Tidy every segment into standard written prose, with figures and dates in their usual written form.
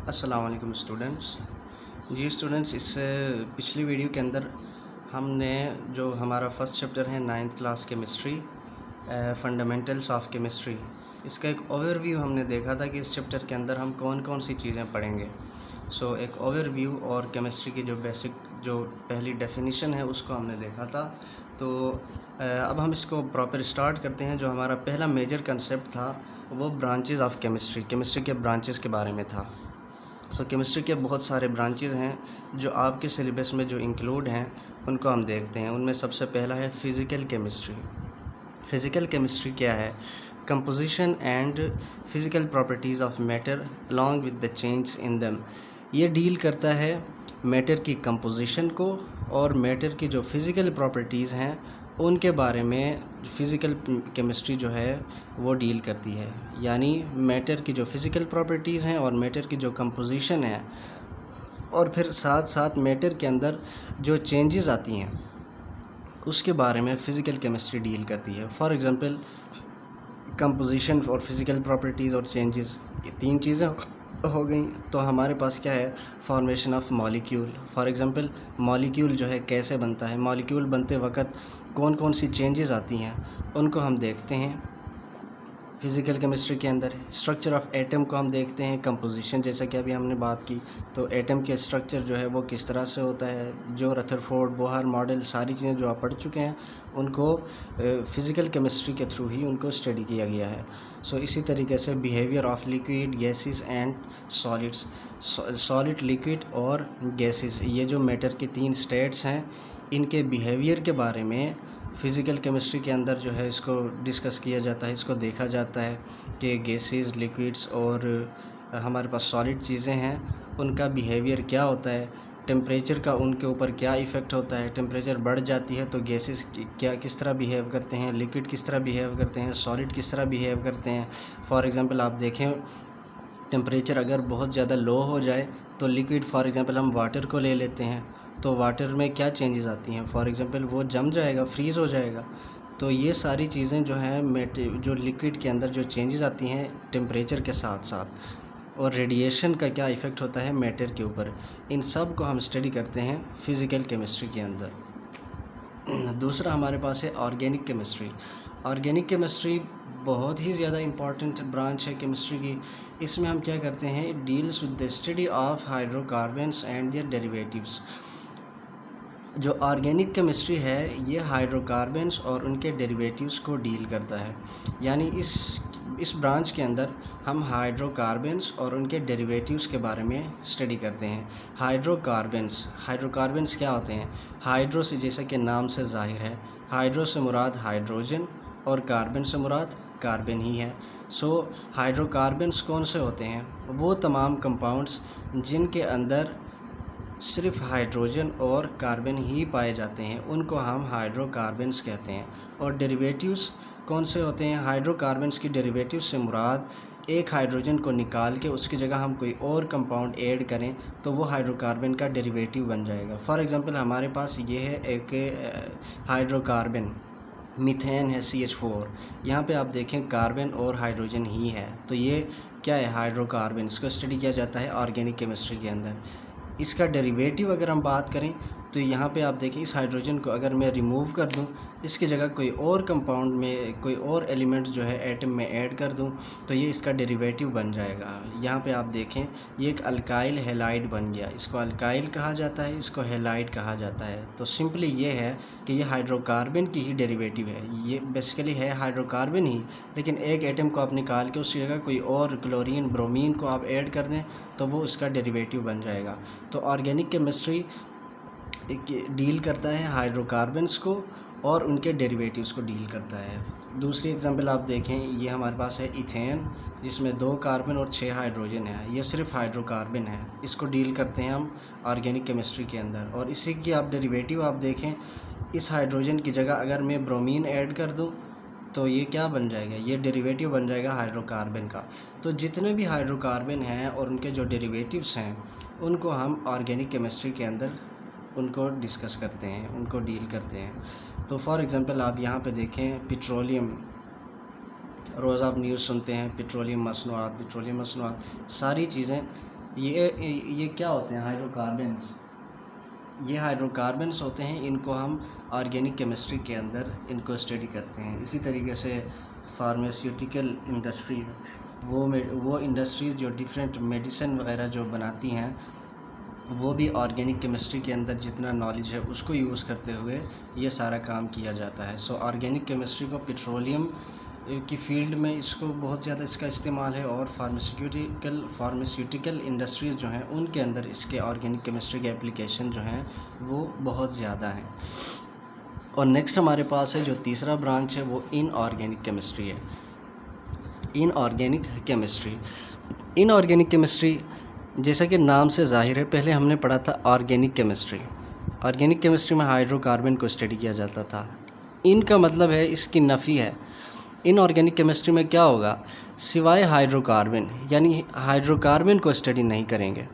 अस्सलाम वालेकुम स्टूडेंट्स। जी स्टूडेंट्स, इस पिछली वीडियो के अंदर हमने जो हमारा फर्स्ट चैप्टर है 9th class chemistry, fundamentals of chemistry, इसका एक ओवरव्यू हमने देखा था कि इस चैप्टर के अंदर हम कौन कौन सी चीज़ें पढ़ेंगे। एक ओवरव्यू और केमिस्ट्री की जो बेसिक जो पहली डेफिनेशन है उसको हमने देखा था। तो अब हम इसको प्रॉपर स्टार्ट करते हैं। जो हमारा पहला मेजर कंसेप्ट था वो ब्रांचेस ऑफ केमिस्ट्री के ब्रांचेस के बारे में था। केमिस्ट्री के बहुत सारे ब्रांचेस हैं जो आपके सिलेबस में जो इंक्लूड हैं उनको हम देखते हैं। उनमें सबसे पहला है फ़िज़िकल केमिस्ट्री। फ़िज़िकल केमिस्ट्री क्या है? Composition and physical properties of matter along with the change in दम। ये डील करता है मैटर की कंपोजिशन को और मैटर की जो फ़िज़िकल प्रॉपर्टीज़ हैं उनके बारे में फ़िज़िकल केमिस्ट्री जो है वो डील करती है। यानी मैटर की जो फ़िज़िकल प्रॉपर्टीज़ हैं और मैटर की जो कंपोजिशन है और फिर साथ साथ मैटर के अंदर जो चेंजेस आती हैं उसके बारे में फ़िज़िकल केमिस्ट्री डील करती है। फॉर एग्ज़ाम्पल कंपोजिशन और फिज़िकल प्रॉपर्टीज़ और चेंजेस, ये तीन चीज़ें हो गई। तो हमारे पास क्या है? Formation of molecule. For example molecule जो है कैसे बनता है, मॉलिक्यूल बनते वक्त कौन कौन सी चेंजेस आती हैं उनको हम देखते हैं फ़िज़िकल केमिस्ट्री के अंदर। स्ट्रक्चर ऑफ एटम को हम देखते हैं। कंपोजिशन जैसा कि अभी हमने बात की, तो एटम के स्ट्रक्चर जो है वो किस तरह से होता है, जो रदरफोर्ड, बोहर मॉडल, सारी चीज़ें जो आप पढ़ चुके हैं उनको फ़िज़िकल केमिस्ट्री के थ्रू ही उनको स्टडी किया गया है। इसी तरीके से behaviour of liquid, gases and solids. Solid, liquid और गैसेस, ये जो मैटर के तीन स्टेट्स हैं इनके बिहेवियर के बारे में फ़िज़िकल केमिस्ट्री के अंदर जो है इसको डिस्कस किया जाता है, इसको देखा जाता है कि गैसेस, लिक्विड्स और हमारे पास सॉलिड चीज़ें हैं उनका बिहेवियर क्या होता है, टेम्परेचर का उनके ऊपर क्या इफ़ेक्ट होता है। टेम्परेचर बढ़ जाती है तो गैसेस क्या किस तरह बिहेव करते हैं, लिक्विड किस तरह बिहेव करते हैं, सॉलिड किस तरह बिहेव करते हैं। फॉर एग्ज़ाम्पल आप देखें, टेम्परेचर अगर बहुत ज़्यादा लो हो जाए तो लिक्विड, फॉर एग्ज़ाम्पल हम वाटर को ले लेते हैं, तो वाटर में क्या चेंजेस आती हैं? फॉर एग्ज़ाम्पल वो जम जाएगा, फ्रीज़ हो जाएगा। तो ये सारी चीज़ें जो हैं जो लिक्विड के अंदर जो चेंजेस आती हैं टेम्परेचर के साथ साथ, और रेडिएशन का क्या इफ़ेक्ट होता है मैटर के ऊपर, इन सब को हम स्टडी करते हैं फ़िज़िकल केमिस्ट्री के अंदर। दूसरा हमारे पास है ऑर्गेनिक केमिस्ट्री। ऑर्गेनिक केमिस्ट्री बहुत ही ज़्यादा इम्पॉर्टेंट ब्रांच है केमिस्ट्री की। इसमें हम क्या करते हैं? Deals with the study of hydrocarbons and their derivatives. जो ऑर्गेनिक केमिस्ट्री है ये हाइड्रोकार्बन्स और उनके डेरिवेटिव्स को डील करता है। यानी इस ब्रांच के अंदर हम हाइड्रोकार्बन्स और उनके डेरिवेटिव्स के बारे में स्टडी करते हैं। हाइड्रोकार्बन्स क्या होते हैं? हाइड्रो से, जैसा कि नाम से ज़ाहिर है, हाइड्रो से मुराद हाइड्रोजन और कार्बन से मुराद कार्बन ही है। हाइड्रोकार्बन्स कौन से होते हैं? वो तमाम कंपाउंड्स जिनके अंदर सिर्फ हाइड्रोजन और कार्बन ही पाए जाते हैं उनको हम हाइड्रोकार्बन्स कहते हैं। और डेरिवेटिव्स कौन से होते हैं? हाइड्रोकार्बन्स की डेरिवेटिव से मुराद एक हाइड्रोजन को निकाल के उसकी जगह हम कोई और कंपाउंड ऐड करें तो वो हाइड्रोकार्बन का डेरिवेटिव बन जाएगा। फॉर एग्ज़ाम्पल हमारे पास ये है एक हाइड्रोकार्बन, मीथेन है CH4। यहाँ पे आप देखें कार्बन और हाइड्रोजन ही है, तो ये क्या है? हाइड्रोकार्बन। इसको स्टडी किया जाता है ऑर्गेनिक केमिस्ट्री के अंदर। इसका डेरिवेटिव अगर हम बात करें तो यहाँ पे आप देखें, इस हाइड्रोजन को अगर मैं रिमूव कर दूँ, इसकी जगह कोई और कंपाउंड में कोई और एलिमेंट जो है एटम में ऐड कर दूँ तो ये इसका डेरिवेटिव बन जाएगा। यहाँ पे आप देखें ये एक अल्काइल हैलाइड बन गया। इसको अल्काइल कहा जाता है, इसको हैलाइड कहा जाता है। तो सिंपली ये है कि ये हाइड्रोकार्बन की ही डेरिवेटिव है। ये बेसिकली है हाइड्रोकार्बन ही, लेकिन एक एटम को आप निकाल के उसकी जगह कोई और क्लोरीन, ब्रोमीन को आप ऐड कर दें तो वो उसका डेरिवेटिव बन जाएगा। तो ऑर्गेनिक केमिस्ट्री डील करता है हाइड्रोकार्बन्स को और उनके डेरिवेटिव्स को डील करता है। दूसरी एग्जांपल आप देखें, ये हमारे पास है इथेन, जिसमें 2 कार्बन और 6 हाइड्रोजन है। ये सिर्फ हाइड्रोकार्बन है, इसको डील करते हैं हम ऑर्गेनिक केमिस्ट्री के अंदर। और इसी की आप डेरिवेटिव आप देखें, इस हाइड्रोजन की जगह अगर मैं ब्रोमीन ऐड कर दूँ तो ये क्या बन जाएगा? ये डेरिवेटिव बन जाएगा हाइड्रोकार्बन का। तो जितने भी हाइड्रोकार्बन हैं और उनके जो डेरिवेटिव्स हैं उनको हम ऑर्गेनिक केमिस्ट्री के अंदर उनको डिस्कस करते हैं, उनको डील करते हैं। तो फॉर एग्ज़ाम्पल आप यहाँ पे देखें, पेट्रोलियम, रोज़ आप न्यूज़ सुनते हैं पेट्रोलियम मसनूआत, सारी चीज़ें ये क्या होते हैं? हाइड्रोकार्बन्स। ये हाइड्रोकार्बन्स होते हैं, इनको हम ऑर्गेनिक केमिस्ट्री के अंदर इनको स्टडी करते हैं। इसी तरीके से फार्मास्यूटिकल इंडस्ट्री, वो इंडस्ट्रीज़ जो डिफरेंट मेडिसिन वगैरह जो बनाती हैं, वो भी ऑर्गेनिक केमिस्ट्री के अंदर जितना नॉलेज है उसको यूज़ करते हुए ये सारा काम किया जाता है। सो ऑर्गेनिक केमिस्ट्री को पेट्रोलियम की फ़ील्ड में इसको बहुत ज़्यादा इसका इस्तेमाल है, और फार्मास्यूटिकल इंडस्ट्रीज़ जो हैं उनके अंदर इसके ऑर्गेनिक केमिस्ट्री के एप्लीकेशन जो हैं वो बहुत ज़्यादा हैं। और नेक्स्ट हमारे पास है जो तीसरा ब्रांच है वो इनऑर्गेनिक केमिस्ट्री है। इनऑर्गेनिक केमिस्ट्री जैसा कि नाम से ज़ाहिर है, पहले हमने पढ़ा था ऑर्गेनिक केमिस्ट्री। ऑर्गेनिक केमिस्ट्री में हाइड्रोकार्बन को स्टडी किया जाता था। इन का मतलब है इसकी नफ़ी है। इनऑर्गेनिक केमिस्ट्री में क्या होगा, सिवाय हाइड्रोकार्बन, यानी हाइड्रोकार्बन को स्टडी नहीं करेंगे,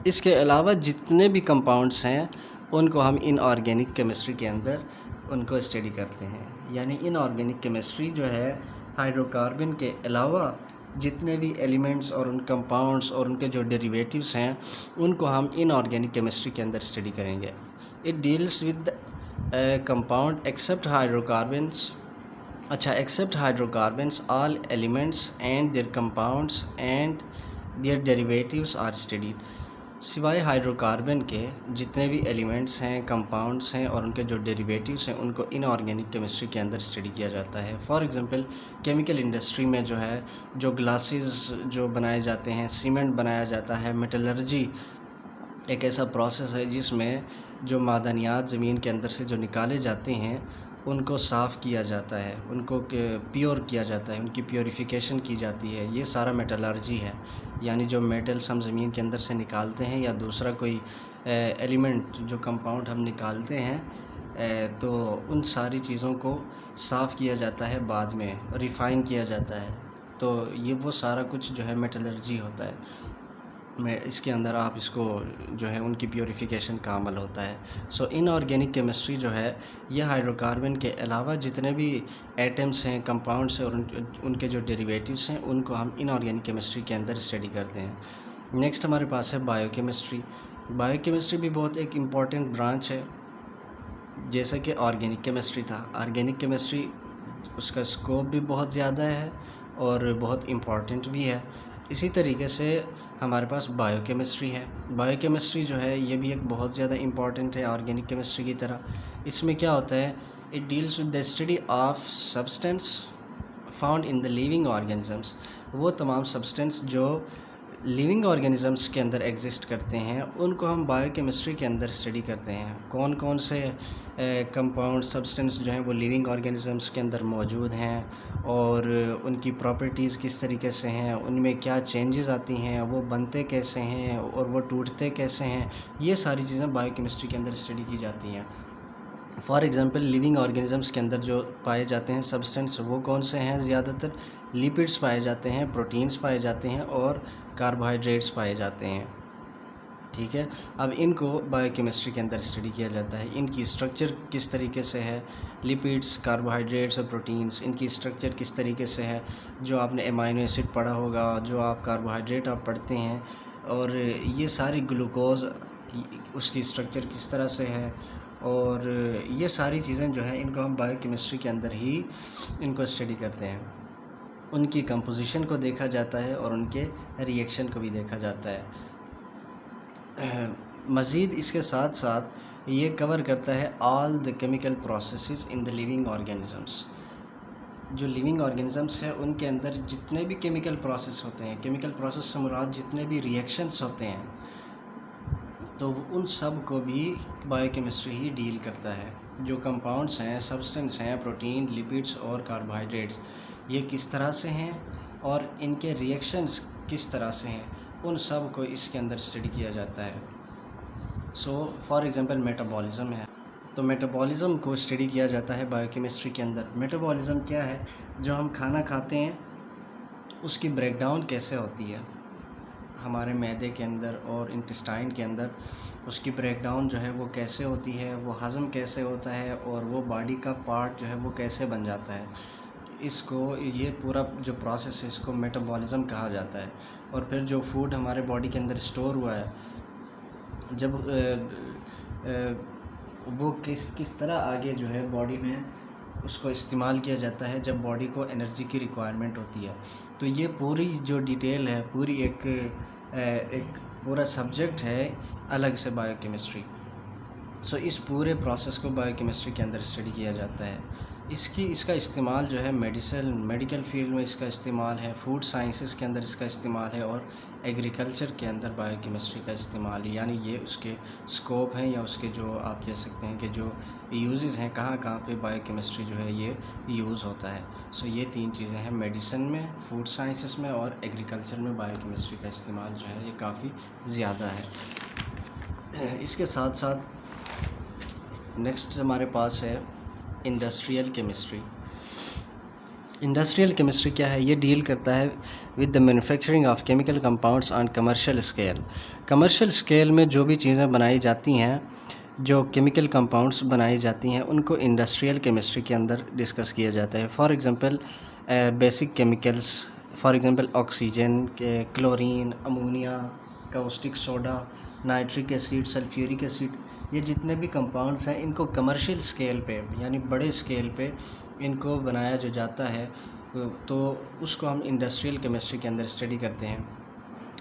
इसके अलावा जितने भी कंपाउंड्स हैं उनको हम इनऑर्गेनिक केमिस्ट्री के अंदर उनको स्टडी करते हैं। यानी इनऑर्गेनिक केमिस्ट्री जो है हाइड्रोकार्बन के अलावा जितने भी एलिमेंट्स और उन कंपाउंड्स और उनके जो डेरिवेटिव्स हैं उनको हम इनऑर्गेनिक केमिस्ट्री के अंदर स्टडी करेंगे। It deals with compound except hydrocarbons, except hydrocarbons, all elements and their compounds and their derivatives are studied. सिवाय हाइड्रोकार्बन के जितने भी एलिमेंट्स हैं, कंपाउंड्स हैं और उनके जो डेरिवेटिव्स हैं उनको इनऑर्गेनिक केमिस्ट्री के अंदर स्टडी किया जाता है। फॉर एग्जांपल केमिकल इंडस्ट्री में जो है जो ग्लासेस जो बनाए जाते हैं, सीमेंट बनाया जाता है, मेटलर्जी एक ऐसा प्रोसेस है जिसमें जो मादनियात ज़मीन के अंदर से जो निकाले जाते हैं उनको साफ़ किया जाता है, उनको प्योर किया जाता है, उनकी प्योरीफिकेशन की जाती है। ये सारा मेटलर्जी है, यानी जो मेटल्स हम ज़मीन के अंदर से निकालते हैं या दूसरा कोई एलिमेंट जो कंपाउंड हम निकालते हैं, तो उन सारी चीज़ों को साफ़ किया जाता है, बाद में रिफ़ाइन किया जाता है। तो ये वो सारा कुछ जो है मेटलर्जी होता है। में इसके अंदर आप इसको जो है उनकी प्योरीफिकेशन का अमल होता है। सो इनऑर्गेनिक केमिस्ट्री जो है ये हाइड्रोकार्बन के अलावा जितने भी एटम्स हैं, कंपाउंड्स हैं और उनके जो डेरिवेटिव्स हैं उनको हम इनऑर्गेनिक केमिस्ट्री के अंदर स्टडी करते हैं। नेक्स्ट हमारे पास है बायोकेमिस्ट्री। बायोकेमिस्ट्री भी बहुत एक इम्पॉर्टेंट ब्रांच है, जैसा कि ऑर्गेनिक केमिस्ट्री था। ऑर्गेनिक केमिस्ट्री उसका स्कोप भी बहुत ज़्यादा है और बहुत इम्पॉर्टेंट भी है। इसी तरीके से हमारे पास बायोकेमिस्ट्री है। बायोकेमिस्ट्री जो है ये भी एक बहुत ज़्यादा इम्पॉर्टेंट है ऑर्गेनिक केमिस्ट्री की तरह। इसमें क्या होता है, it deals with the study of substance found in the living organisms. वो तमाम सब्सटेंस जो लिविंग ऑर्गेनिजम्स के अंदर एग्जिस्ट करते हैं उनको हम बायोकेमिस्ट्री के अंदर स्टडी करते हैं। कौन कौन से कंपाउंड सब्सटेंस जो हैं वो लिविंग ऑर्गेनिजम्स के अंदर मौजूद हैं और उनकी प्रॉपर्टीज़ किस तरीके से हैं, उनमें क्या चेंजेस आती हैं, वो बनते कैसे हैं और वो टूटते कैसे हैं, ये सारी चीज़ें बायोकेमिस्ट्री के अंदर स्टडी की जाती हैं। फॉर एग्ज़ाम्पल लिविंग ऑर्गेनिजम्स के अंदर जो पाए जाते हैं सब्सटेंस वो कौन से हैं, ज़्यादातर लिपिड्स पाए जाते हैं, प्रोटीन्स पाए जाते हैं और कार्बोहाइड्रेट्स पाए जाते हैं। ठीक है, अब इनको बायोकेमिस्ट्री के अंदर स्टडी किया जाता है। इनकी स्ट्रक्चर किस तरीके से है, लिपिड्स, कार्बोहाइड्रेट्स और प्रोटीन्स, इनकी स्ट्रक्चर किस तरीके से है। जो आपने एमाइनो एसिड पढ़ा होगा, जो आप कार्बोहाइड्रेट आप पढ़ते हैं, और ये सारी ग्लूकोज उसकी स्ट्रक्चर किस तरह से है, और ये सारी चीज़ें जो हैं इनको हम बायोकेमिस्ट्री के अंदर ही इनको स्टडी करते हैं। उनकी कंपोजिशन को देखा जाता है और उनके रिएक्शन को भी देखा जाता है। मज़ीद इसके साथ साथ ये कवर करता है all the chemical processes in the living organisms. जो लिविंग ऑर्गेनिजम्स है उनके अंदर जितने भी केमिकल प्रोसेस होते हैं, केमिकल प्रोसेस से मुराद जितने भी रिएक्शंस होते हैं, तो उन सब को भी बायोकेमिस्ट्री ही डील करता है। जो कंपाउंड्स हैं, सब्सटेंस हैं, प्रोटीन, लिपिड्स और कार्बोहाइड्रेट्स, ये किस तरह से हैं और इनके रिएक्शंस किस तरह से हैं, उन सब को इसके अंदर स्टडी किया जाता है। सो फॉर एग्ज़ाम्पल मेटाबॉलिज़्म है, तो मेटाबॉलिज़्म को स्टडी किया जाता है बायोकेमिस्ट्री के अंदर। मेटाबॉलिज़्म क्या है, जो हम खाना खाते हैं उसकी ब्रेकडाउन कैसे होती है हमारे मैदे के अंदर और इंटेस्टाइन के अंदर, उसकी ब्रेकडाउन जो है वो कैसे होती है, वो हज़म कैसे होता है और वो बॉडी का पार्ट जो है वो कैसे बन जाता है। इसको ये पूरा जो प्रोसेस है इसको मेटाबॉलिज्म कहा जाता है। और फिर जो फूड हमारे बॉडी के अंदर स्टोर हुआ है, जब वो किस तरह आगे जो है बॉडी में उसको इस्तेमाल किया जाता है जब बॉडी को एनर्जी की रिक्वायरमेंट होती है। तो ये पूरी जो डिटेल है, पूरी एक पूरा सब्जेक्ट है अलग से बायोकेमिस्ट्री। सो इस पूरे प्रोसेस को बायोकेमिस्ट्री के अंदर स्टडी किया जाता है। इसका इस्तेमाल जो है मेडिकल फील्ड में इसका इस्तेमाल है, फूड साइंसेस के अंदर इसका इस्तेमाल है, और एग्रीकल्चर के अंदर बायोकेमिस्ट्री का इस्तेमाल है। यानी ये उसके स्कोप हैं या उसके जो आप कह सकते हैं कि जो यूजेस हैं, कहाँ कहाँ पे बायोकेमिस्ट्री जो है ये यूज़ होता है। सो ये 3 चीज़ें हैं, मेडिसिन में, फूड साइंसेस में और एग्रीकल्चर में बायोकेमिस्ट्री का इस्तेमाल जो है ये काफ़ी ज़्यादा है। इसके साथ साथ नेक्स्ट हमारे पास है इंडस्ट्रियल केमिस्ट्री। इंडस्ट्रियल केमिस्ट्री क्या है? ये डील करता है with the manufacturing of chemical compounds on commercial scale. Commercial scale में जो भी चीज़ें बनाई जाती हैं, जो केमिकल कंपाउंड्स बनाई जाती हैं, उनको इंडस्ट्रियल केमिस्ट्री के अंदर डिस्कस किया जाता है। For example basic chemicals, for example oxygen, chlorine, ammonia, caustic soda, nitric acid, sulphuric acid, ये जितने भी कंपाउंड्स हैं इनको कमर्शियल स्केल पे यानी बड़े स्केल पे इनको बनाया जो जाता है, तो उसको हम इंडस्ट्रियल केमिस्ट्री के अंदर स्टडी करते हैं।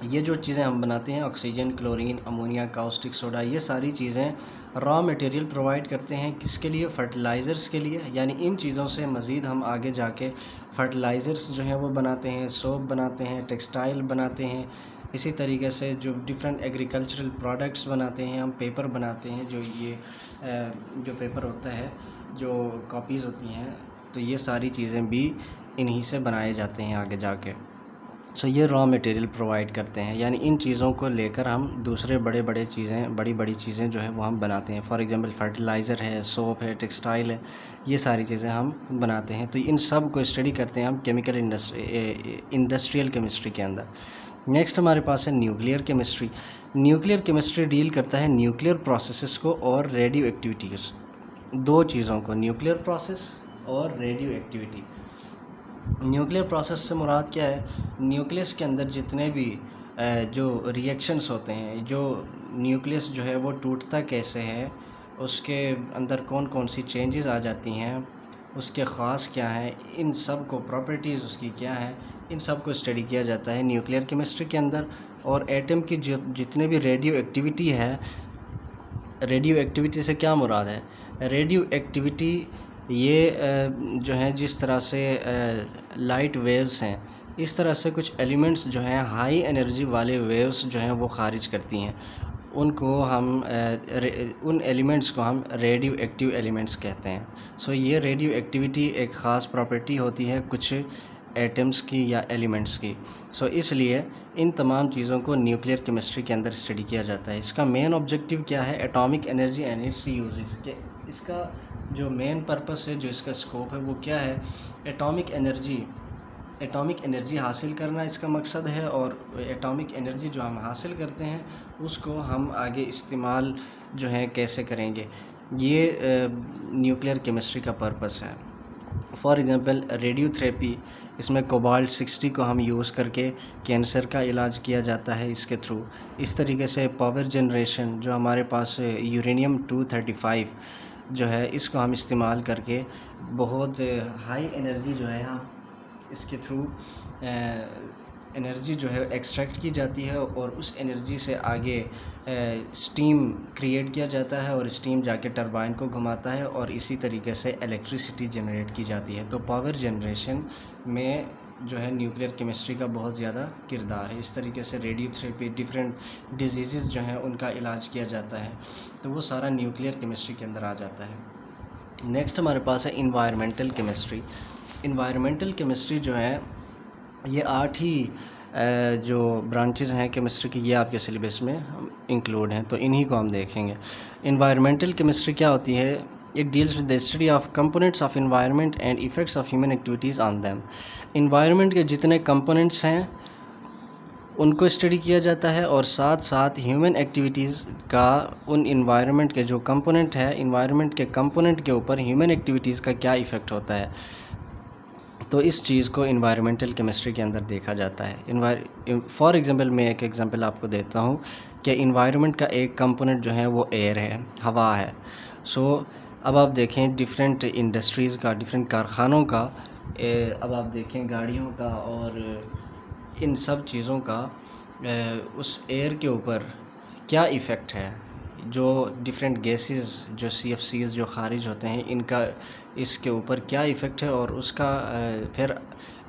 ये जो चीज़ें हम बनाते हैं, oxygen, chlorine, ammonia, caustic soda, ये सारी चीज़ें रॉ मटेरियल प्रोवाइड करते हैं किसके लिए? फर्टिलाइज़र्स के लिए। यानी इन चीज़ों से मज़ीद हम आगे जाके फर्टिलाइज़र्स जो हैं वो बनाते हैं, सोप बनाते हैं, टेक्सटाइल बनाते हैं, इसी तरीके से जो डिफरेंट एग्रीकल्चरल प्रोडक्ट्स बनाते हैं, हम पेपर बनाते हैं, जो पेपर होता है, जो कॉपीज़ होती हैं, तो ये सारी चीज़ें भी इन्हीं से बनाए जाते हैं आगे जाके। सो ये रॉ मटेरियल प्रोवाइड करते हैं, यानी इन चीज़ों को लेकर हम दूसरे बड़ी चीज़ें जो है वो हम बनाते हैं। फॉर एग्ज़ाम्पल फर्टिलाइज़र है, सोप है, टेक्सटाइल है, ये सारी चीज़ें हम बनाते हैं। तो इन सब को स्टडी करते हैं हम केमिकल इंडस्ट्रियल केमिस्ट्री के अंदर। नेक्स्ट हमारे पास है nuclear chemistry. Nuclear chemistry deal करता है न्यूक्लियर प्रोसेसेस को और रेडियो एक्टिविटीज़, 2 चीज़ों को, न्यूक्लियर प्रोसेस और रेडियो एक्टिविटी। न्यूक्लियर प्रोसेस से मुराद क्या है? न्यूक्लियस के अंदर जितने भी जो रिएक्शंस होते हैं, जो न्यूक्लियस जो है वो टूटता कैसे है, उसके अंदर कौन कौन सी चेंजेस आ जाती हैं, उसके ख़ास क्या हैं, इन सब को प्रॉपर्टीज़ उसकी क्या है, इन सब को स्टडी किया जाता है न्यूक्लियर केमिस्ट्री के अंदर। और एटम की जितने भी रेडियो एक्टिविटी है, रेडियो एक्टिविटी से क्या मुराद है? रेडियो एक्टिविटी ये जो है जिस तरह से लाइट वेव्स हैं, इस तरह से कुछ एलिमेंट्स जो हैं हाई एनर्जी वाले वेव्स जो हैं वो ख़ारिज करती हैं, उनको हम उन एलिमेंट्स को हम रेडियो एक्टिव एलिमेंट्स कहते हैं। सो ये रेडियो एक्टिविटी एक ख़ास प्रॉपर्टी होती है कुछ एटम्स की या एलिमेंट्स की। सो इसलिए इन तमाम चीज़ों को न्यूक्लियर केमिस्ट्री के अंदर स्टडी किया जाता है। इसका मेन ऑब्जेक्टिव क्या है? Atomic energy and it's uses. इसका जो मेन पर्पस है, जो इसका स्कोप है वो क्या है? एटॉमिक एनर्जी हासिल करना इसका मकसद है, और एटॉमिक एनर्जी जो हम हासिल करते हैं उसको हम आगे इस्तेमाल जो है कैसे करेंगे, ये न्यूक्लियर केमिस्ट्री का पर्पस है। फॉर एग्ज़ाम्पल रेडियोथेरेपी, इसमें कोबाल्ट 60 को हम यूज़ करके कैंसर का इलाज किया जाता है इसके थ्रू। इस तरीके से पावर जनरेशन, जो हमारे पास यूरेनियम 235 जो है, इसको हम इस्तेमाल करके बहुत हाई एनर्जी जो है हम इसके थ्रू एनर्जी जो है एक्सट्रैक्ट की जाती है, और उस एनर्जी से आगे स्टीम क्रिएट किया जाता है, और स्टीम जाके टरबाइन को घुमाता है, और इसी तरीके से इलेक्ट्रिसिटी जनरेट की जाती है। तो पावर जनरेशन में जो है न्यूक्लियर केमिस्ट्री का बहुत ज़्यादा किरदार है। इस तरीके से रेडियोथेरेपी, डिफरेंट डिजीज़ जो हैं उनका इलाज किया जाता है, तो वो सारा न्यूक्लियर केमिस्ट्री के अंदर आ जाता है। नेक्स्ट हमारे पास है इन्वायरमेंटल केमिस्ट्री। इन्वायरमेंटल केमिस्ट्री जो है ये 8 ही जो ब्रांचेस हैं केमिस्ट्री की, ये आपके सिलेबस में इंक्लूड हैं, तो इन्हीं को हम देखेंगे। इन्वायरमेंटल केमिस्ट्री क्या होती है? It deals with the study of components of environment and effects of human activities on them. Environment के जितने कंपोनेंट्स हैं उनको स्टडी किया जाता है, और साथ साथ ह्यूमन एक्टिविटीज़ का उन इन्वायरमेंट के जो कंपोनेंट है, इन्वायरमेंट के कंपोनेंट के ऊपर ह्यूमन एक्टिविटीज़ का क्या इफ़ेक्ट होता है। तो इस चीज़ को इन्वायरमेंटल केमिस्ट्री के अंदर देखा जाता है। फॉर एग्ज़ाम्पल मैं एक एग्ज़ाम्पल आपको देता हूँ कि इन्वायरमेंट का एक कंपोनेंट जो है वो एयर है, हवा है। सो अब आप देखें डिफरेंट इंडस्ट्रीज़ का, डिफरेंट कारखानों का, अब आप देखें गाड़ियों का और इन सब चीज़ों का उस एयर के ऊपर क्या इफ़ेक्ट है। जो डिफरेंट गैसेस जो CFCs जो ख़ारिज होते हैं, इनका इसके ऊपर क्या इफ़ेक्ट है और उसका फिर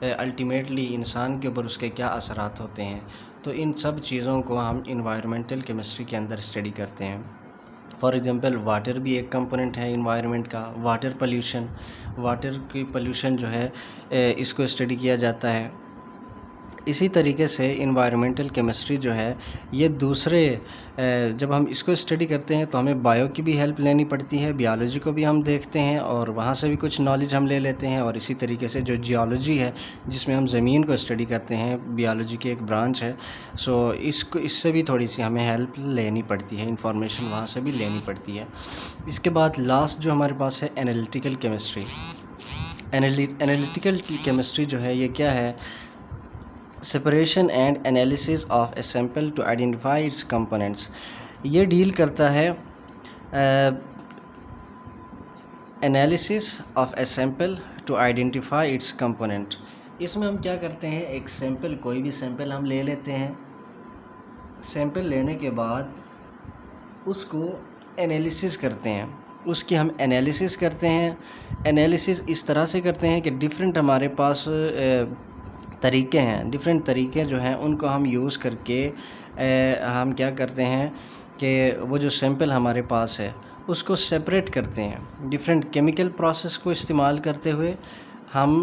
अल्टीमेटली इंसान के ऊपर उसके क्या असरात होते हैं। तो इन सब चीज़ों को हम इन्वायरमेंटल केमिस्ट्री के अंदर स्टडी करते हैं। फॉर एग्ज़ाम्पल वाटर भी एक कंपोनेंट है इन्वायरमेंट का। वाटर की पोल्यूशन जो है इसको स्टडी किया जाता है। इसी तरीके से इन्वायरमेंटल केमिस्ट्री जो है ये दूसरे जब हम इसको स्टडी करते हैं तो हमें बायो की भी हेल्प लेनी पड़ती है, बियोलॉजी को भी हम देखते हैं और वहाँ से भी कुछ नॉलेज हम ले लेते हैं। और इसी तरीके से जो जियोलॉजी है जिसमें हम ज़मीन को स्टडी करते हैं, बियोलॉजी की एक ब्रांच है। सो इससे भी थोड़ी सी हमें हेल्प लेनी पड़ती है, इंफॉर्मेशन वहाँ से भी लेनी पड़ती है। इसके बाद लास्ट जो हमारे पास है एनालिटिकल केमिस्ट्री। एनालिटिकल केमिस्ट्री जो है ये क्या है? Separation and analysis of a sample to identify its components. ये डील करता है analysis of a sample to identify its component. इसमें हम क्या करते हैं, एक सैम्पल, कोई भी सैम्पल हम ले लेते हैं। सैम्पल लेने के बाद उसको एनालिसिस करते हैं, उसकी हम एनालिसिस करते हैं। एनालिसिस इस तरह से करते हैं कि डिफरेंट हमारे पास तरीके हैं, डिफरेंट तरीके जो हैं उनको हम यूज़ करके हम क्या करते हैं कि वो जो सैंपल हमारे पास है उसको सेपरेट करते हैं। डिफरेंट केमिकल प्रोसेस को इस्तेमाल करते हुए हम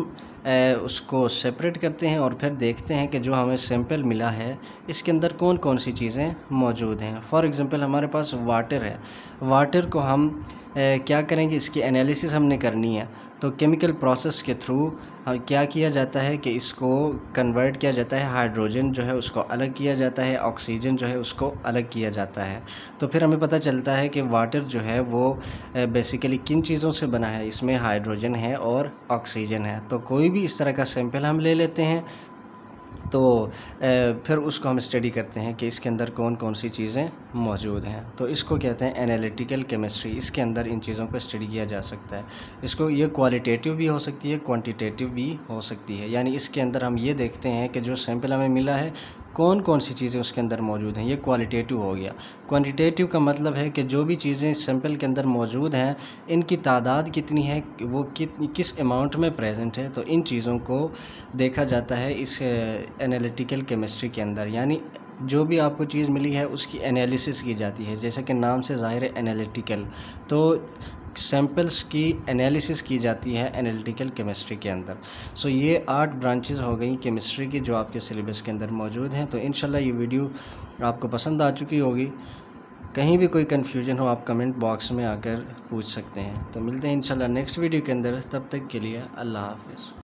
उसको सेपरेट करते हैं और फिर देखते हैं कि जो हमें सैंपल मिला है इसके अंदर कौन कौन सी चीज़ें मौजूद हैं। फॉर एग्ज़ाम्पल हमारे पास वाटर है, वाटर को हम क्या करेंगे, इसकी एनालिसिस हमने करनी है। तो केमिकल प्रोसेस के थ्रू क्या किया जाता है कि इसको कन्वर्ट किया जाता है, हाइड्रोजन जो है उसको अलग किया जाता है, ऑक्सीजन जो है उसको अलग किया जाता है। तो फिर हमें पता चलता है कि वाटर जो है वो बेसिकली किन चीज़ों से बना है, इसमें हाइड्रोजन है और ऑक्सीजन है। तो कोई भी इस तरह का सैंपल हम ले लेते हैं तो फिर उसको हम स्टडी करते हैं कि इसके अंदर कौन कौन सी चीज़ें मौजूद हैं। तो इसको कहते हैं एनालिटिकल केमिस्ट्री। इसके अंदर इन चीज़ों को स्टडी किया जा सकता है। इसको ये क्वालिटेटिव भी हो सकती है, क्वांटिटेटिव भी हो सकती है। यानी इसके अंदर हम ये देखते हैं कि जो सैंपल हमें मिला है कौन कौन सी चीज़ें उसके अंदर मौजूद हैं, ये क्वालिटेटिव हो गया। क्वांटिटेटिव का मतलब है कि जो भी चीज़ें सैंपल के अंदर मौजूद हैं इनकी तादाद कितनी है, वो किस अमाउंट में प्रेजेंट है। तो इन चीज़ों को देखा जाता है इस एनालिटिकल केमिस्ट्री के अंदर। यानी जो भी आपको चीज़ मिली है उसकी एनालिसिस की जाती है, जैसे कि नाम से ज़ाहिर है एनालिटिकल, तो सैम्पल्स की एनालिसिस की जाती है एनालिटिकल केमिस्ट्री के अंदर। सो ये 8 ब्रांचेस हो गई केमिस्ट्री की जो आपके सिलेबस के अंदर मौजूद हैं। तो इंशाल्लाह ये वीडियो आपको पसंद आ चुकी होगी। कहीं भी कोई कन्फ्यूजन हो आप कमेंट बॉक्स में आकर पूछ सकते हैं। तो मिलते हैं इंशाल्लाह नेक्स्ट वीडियो के अंदर, तब तक के लिए अल्लाह हाफ़िज़।